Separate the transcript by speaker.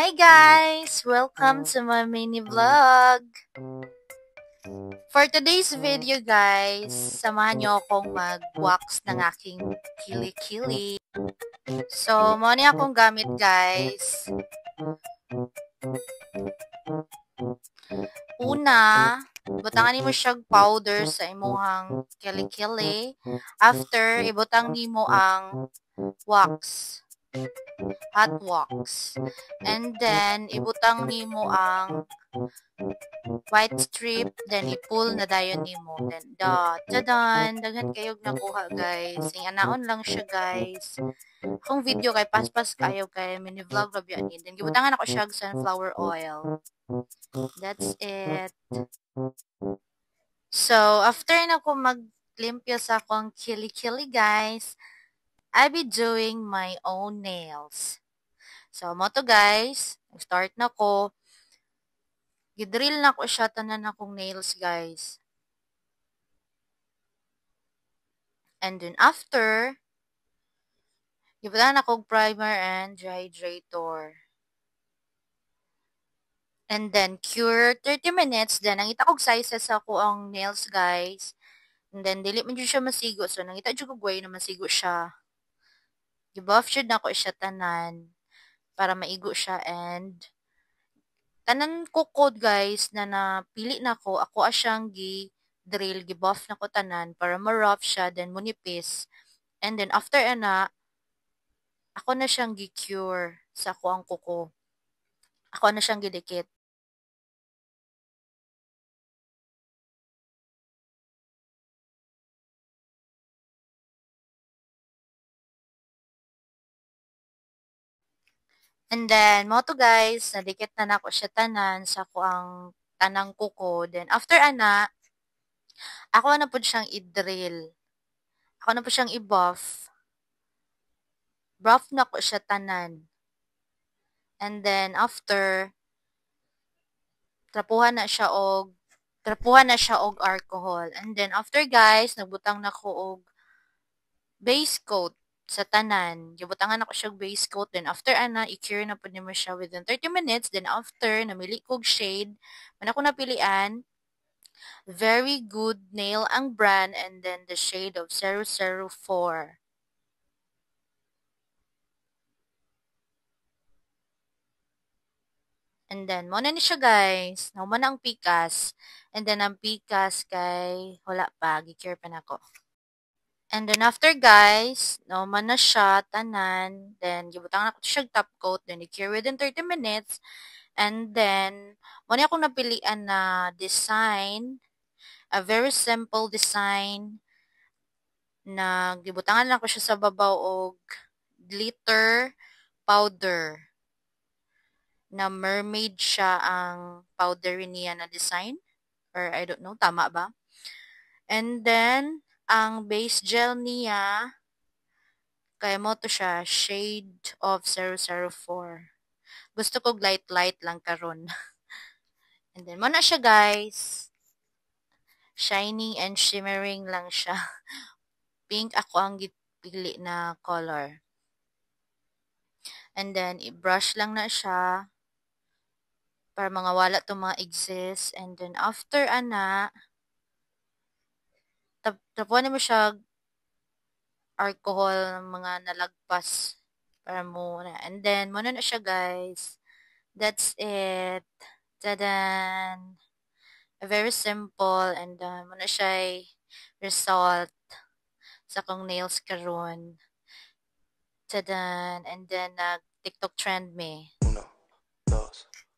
Speaker 1: Hi guys! Welcome to my mini vlog. For today's video guys, samahan nyo akong mag-wax ng aking kili-kili. So, muna akong gamit guys. Una, butangan nimo siyang powder sa imuhang kili-kili. After, ibutang nimo ang wax. Hot wax. And then, ibutang nimo ang white strip, then i-pull na dayon nimo. Then, tadan, daghan kayog nakuha, guys. Inganaon lang siya, guys. Kung video kay paspas kayo kay mini-vlog rabi ani. Then, gibutangan ako siya sunflower oil. That's it. So, after na ko maglimpyo sa akong kili-kili, guys, I'll be doing my own nails. So, mo to guys. Start na ko. Gidrill na ko siya tanan akong nails guys. And then after, gibutan na kong primer and hydrator. And then cure 30 minutes. Then nangita kog sizes ako ang nails guys. And then dili man jud siya masigo. So nangita jud kog way na masigo siya. Gibuff jud na ko siya tanan para maigo siya, and tanan ko code guys na napili na ko, ako asyang gi-drill, gi-buff na ko tanan para ma-rough siya, then munipis. And then after ana, ako na siyang gi-cure sa ako ang kuko. Ako na siyang gidikit. And then, mo to guys, nadikit na nako siya tanan sa ako ang tanang kuko. Then after ana, ako na po siyang i-drill. Ako na po siyang i-buff. Buff na ko siya tanan. And then after, trapuhan na siya og alcohol. And then after guys, nagbutang na ko og base coat sa tanan. Gibutangan ako siya base coat. Then after ana, i-cure na po nimo siya within 30 minutes. Then after, namili kog shade. Man ako napilian. Very Good Nail ang brand, and then the shade of 004. And then, muna ni siya guys. Nauma na ang pikas. And then, ang pikas kay, wala pa. Gi-cure pa na ko. And then, after guys, nauma na siya, tanan. Then, gibutang na ko siya top coat. Then, i-cure within 30 minutes. And then, muna akong napilian na design. A very simple design. Na, gibutangan lang ko siya sa babaw og glitter powder. Na mermaid siya ang powder niya na design. Or I don't know, tama ba? And then, ang base gel niya, kaya mo to siya, shade of 004. Gusto ko light-light lang karon. And then, muna siya guys. Shiny and shimmering lang siya. Pink ako ang gipili na color. And then, i-brush lang na siya para mga wala to mga exist. And then, after ana, tapuan mo siya alcohol, mga nalagpas para muna. And then, muna na siya guys. That's it. Tadan! Very simple, and muna siya result sa kong nails karon. Tadan! And then, nag-TikTok trend me.
Speaker 2: 1, 2,